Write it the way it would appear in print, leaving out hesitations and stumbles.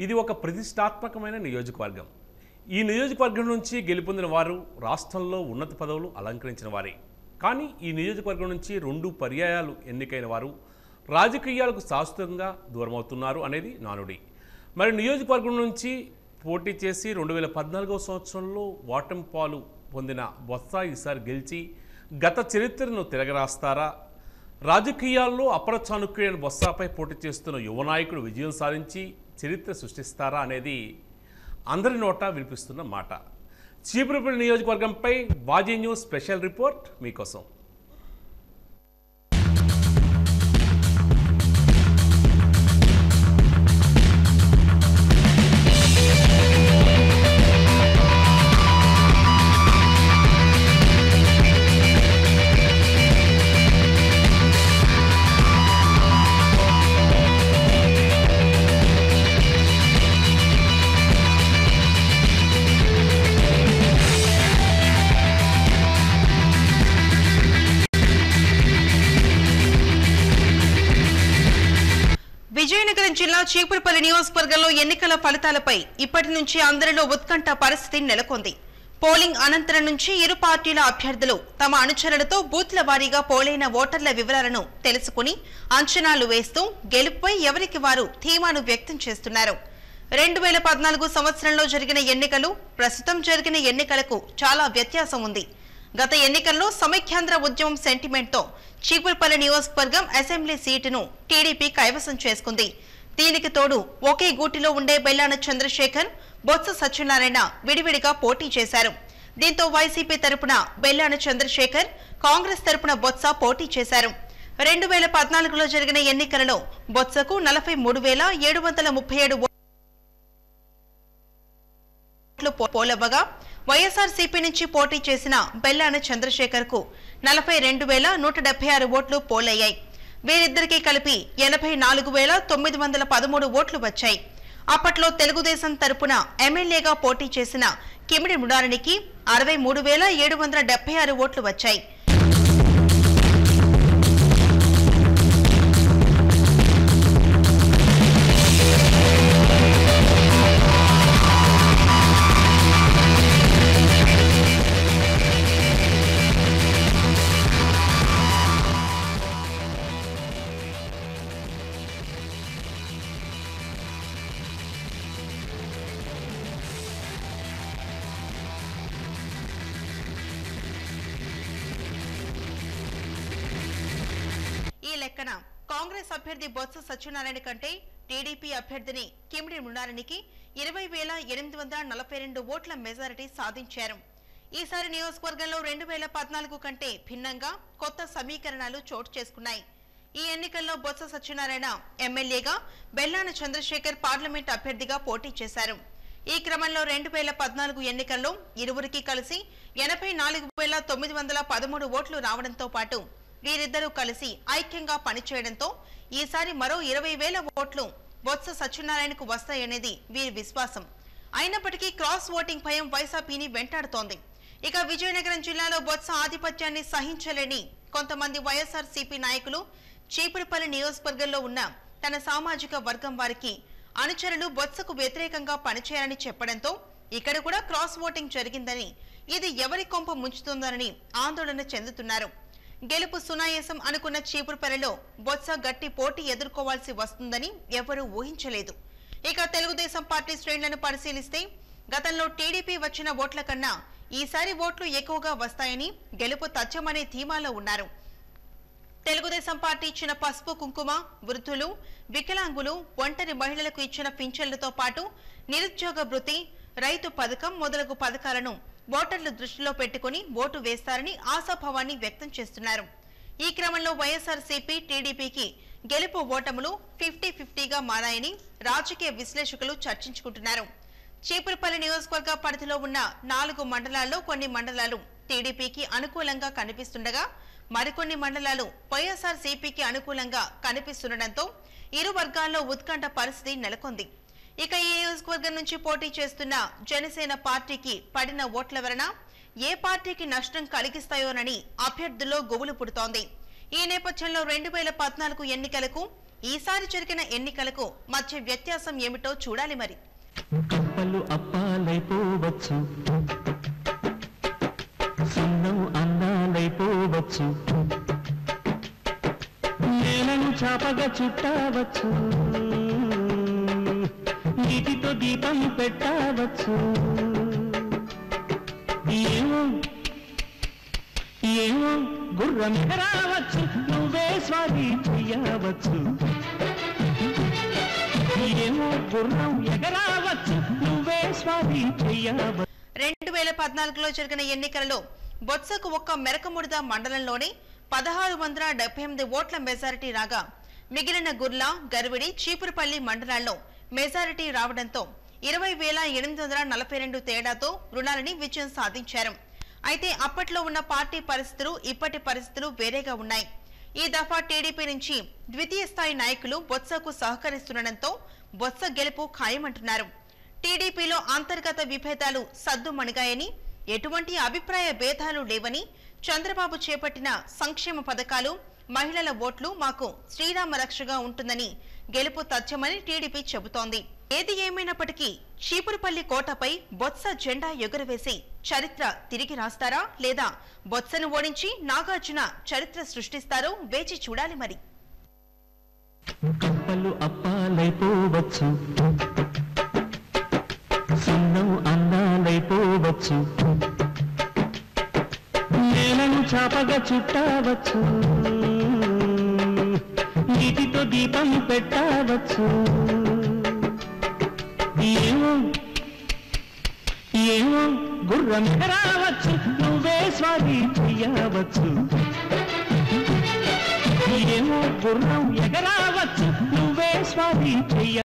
ఇది ఒక ప్రతిష్టాత్మకమైన నియోజకవర్గం. ఈ నియోజకవర్గం నుంచి గెలుపొందిన వారు రాష్ట్రంలో ఉన్నత పదవులు అలంకరించిన వారే. కానీ ఈ నియోజకవర్గం నుంచి 2 పర్యాయాలు ఎన్నికైన వారు రాజకీయాలకు శాశ్వతంగా దూరమవుతున్నారు అనేది నానుడి. మరి నియోజకవర్గం నుంచి పోటీ చేసి 2014వ సంవత్సరంలో ఓటమి పాలు పొందిన బొత్స ఈసారి గెలిచి గత చరిత్రను తిరగరాస్తారా? రాజకీయాల్లో అప్రచాణుక్యుడైన బొత్సపై పోటీ చేస్తున్న యువ నాయకుడు విజయం సాధించి చరిత్ర సృష్టిస్తారా అనేది అందరి నోటా వినిపిస్తున్న మాట. చీపురుపల్లి నియోజకవర్గంపై వాజీ న్యూస్ స్పెషల్ రిపోర్ట్ మీకోసం. విజయనగరం జిల్లా చీపురుపల్లి నియోజకవర్గంలో ఎన్నికల ఫలితాలపై ఇప్పటి నుంచి అందరిలో ఉత్కంఠ పరిస్థితి నెలకొంది. పోలింగ్ అనంతరం నుంచి ఇరు పార్టీల అభ్యర్థులు తమ అనుచరులతో బూత్ల వారీగా పోలైన ఓటర్ల వివరాలను తెలుసుకుని అంచనాలు వేస్తూ గెలుపుపై ఎవరికి వారు ధీమాను వ్యక్తం చేస్తున్నారు. 2014 సంవత్సరంలో జరిగిన ఎన్నికలు ప్రస్తుతం జరిగిన ఎన్నికలకు చాలా వ్యత్యాసం ఉంది. గత ఎన్నికల్లో సమైక్యాంధ్ర ఉద్యమం సెంటిమెంట్తో చీపురుపల్లి నియోజకవర్గం అసెంబ్లీ సీటును టీడీపీ కైవసం చేసుకుంది. దీనికి తోడు ఒకే గూటిలో ఉండే బెల్లాన చంద్రశేఖర్, బొత్స సత్యనారాయణ విడివిడిగా పోటీ చేశారు. దీంతో వైసీపీ తరపున బెల్లాన చంద్రశేఖర్, కాంగ్రెస్ తరపున బొత్స పోటీ చేశారు. 2014లో జరిగిన ఎన్నికలలో బొత్సకు 43,737 ఓట్లు పోలవ్వగా వైఎస్ఆర్సీపీ నుంచి పోటీ చేసిన బెల్లాన చంద్రశేఖర్ కు 42,176 ఓట్లు పోలయ్యాయి. వీరిద్దరికీ కలిపి 84,913 ఓట్లు వచ్చాయి. అప్పట్లో తెలుగుదేశం తరపున ఎమ్మెల్యేగా పోటీ చేసిన కిమిడి ముడారణికి 63,776 ఓట్లు వచ్చాయి. ఈ లెక్కన కాంగ్రెస్ అభ్యర్థి బొత్స సత్యనారాయణ కంటే టీడీపీ అభ్యర్థిని కిమిడి ముడారణికి 20,842 ఓట్ల మెజారిటీ సాధించారు. ఈసారి నియోజకవర్గంలో 2014 కంటే భిన్నంగా కొత్త సమీకరణాలు చోటు చేసుకున్నాయి. ఈ ఎన్నికల్లో బొత్స సత్యనారాయణ ఎమ్మెల్యేగా, బెల్లాన చంద్రశేఖర్ పార్లమెంట్ అభ్యర్థిగా పోటీ చేశారు. ఈ క్రమంలో 2014 ఎన్నికల్లో ఇరువురికి కలిసి 84,913 ఓట్లు రావడంతో పాటు వీరిద్దరూ కలిసి ఐక్యంగా పనిచేయడంతో ఈసారి మరో 20,000 ఓట్లు బొత్స సత్యనారాయణకు వస్తాయనేది వీరి విశ్వాసం. అయినప్పటికీ క్రాస్ ఓటింగ్ భయం వైసీపీని వెంటాడుతోంది. ఇక విజయనగరం జిల్లాలో బొత్స ఆధిపత్యాన్ని సహించలేని కొంతమంది వైఎస్ఆర్సీపీ నాయకులు చీపురుపల్లి నియోజకవర్గంలో ఉన్న తన సామాజిక వర్గం వారికి అనుచరులు బొత్సకు వ్యతిరేకంగా పనిచేయాలని చెప్పడంతో ఇక్కడ కూడా క్రాస్ ఓటింగ్ జరిగిందని, ఇది ఎవరి కొంప ముంచుతుందని ఆందోళన చెందుతున్నారు. గెలుపు సునాయాసం అనుకున్న చీపురుపల్లిలో బొత్స గట్టి పోటీ ఎదుర్కోవాల్సి వస్తుందని ఎవరూ ఊహించలేదు. ఇక తెలుగుదేశం పార్టీ శ్రేణులను పరిశీలిస్తే గతంలో టీడీపీ వచ్చిన ఓట్ల కన్నా ఈసారి ఓట్లు ఎక్కువగా వస్తాయని గెలుపు తథ్యమనే ధీమాలో ఉన్నారు. తెలుగుదేశం పార్టీ ఇచ్చిన పసుపు కుంకుమ, వృద్ధులు, వికలాంగులు, ఒంటరి మహిళలకు ఇచ్చిన పింఛన్లతో పాటు నిరుద్యోగ భృతి, రైతు పథకం మొదలగు పథకాలను ఓటర్లు దృష్టిలో పెట్టుకుని ఓటు వేస్తారని ఆశాభావాన్ని వ్యక్తం చేస్తున్నారు. ఈ క్రమంలో వైఎస్ఆర్సీపీ, టీడీపీకి గెలుపు ఓటములు 50-50గా మారాయని రాజకీయ విశ్లేషకులు చర్చించుకుంటున్నారు. చీపురుపల్లి నియోజకవర్గ పరిధిలో ఉన్న 4 మండలాల్లో కొన్ని మండలాలు టీడీపీకి అనుకూలంగా కనిపిస్తుండగా మరికొన్ని మండలాలు వైఎస్ఆర్సీపీకి అనుకూలంగా కనిపిస్తుండటంతో ఇరు వర్గాల్లో ఉత్కంఠ పరిస్థితి నెలకొంది. ఇక ఈ నియోజకవర్గం నుంచి పోటీ చేస్తున్న జనసేన పార్టీకి పడిన ఓట్ల వలన ఏ పార్టీకి నష్టం కలిగిస్తాయోనని అభ్యర్థుల్లో గుబులు పుడుతోంది. ఈ నేపథ్యంలో 2014 ఎన్నికలకు ఈసారి జరిగిన ఎన్నికలకు మధ్య వ్యత్యాసం ఏమిటో చూడాలి మరి. కప్పలు అప్పాలైపోవచ్చు, సున్నం అన్నాలైపోవచ్చు, నేలను చాపగా చుట్టవచ్చు, నీటితో దీపం పెట్టవచ్చు. ఏమో ఏమో గుర్రం ఎగరావచ్చు, నువ్వే స్వారీ చెయ్యవచ్చు. ఏమో గుర్రం ఎగరావచ్చు, నువ్వే స్వారీ చెయ్యవచ్చు. 2014లో జరిగిన ఎన్నికలలో బొత్సకు ఒక్క మెరకముడిద మండలంలోనే 1678 ఓట్ల మెజారిటీ రాగా మిగిలిన గుర్ల, గర్విడి, చీపురుపల్లి మండలాల్లో మెజారిటీ రావడంతో 20,842 తేడాతో రుణాలని విజయం సాధించారు. అయితే అప్పట్లో ఉన్న పార్టీ పరిస్థితులు ఇప్పటి పరిస్థితులు వేరేగా ఉన్నాయి. ఈ దఫా టీడీపీ నుంచి ద్వితీయ స్థాయి నాయకులు బొత్సకు సహకరిస్తుండటంతో బొత్స గెలుపు ఖాయమంటున్నారు. టీడీపీలో అంతర్గత విభేదాలు సద్దుమణిగాయని, ఎటువంటి అభిప్రాయ భేదాలు లేవని, చంద్రబాబు చేపట్టిన సంక్షేమ పథకాలు, మహిళల ఓట్లు మాకు శ్రీరామ రక్షగా ఉంటుందని గెలుపు తథ్యమని టీడీపీ చెబుతోంది. ఏది ఏమైనప్పటికీ చీపురుపల్లి కోటపై బొత్స జెండా ఎగురవేసి చరిత్ర తిరిగి రాస్తారా లేదా బొత్సను ఓడించి నాగార్జున చరిత్ర సృష్టిస్తారో వేచి చూడాలి మరి. కప్పలు అప్పాలైపోవచ్చు, సున్నం అన్నాలైపోవచ్చు, నేలను చాపగా చుట్టవచ్చు, నీటితో దీపం పెట్టవచ్చు. ఏమో ఏమో గుర్రం ఎగరావచ్చు, నువ్వే స్వారీ చెయ్యవచ్చు. ఏమో గుర్రం ఎగరావచ్చు, నువ్వే స్వారీ చెయ్య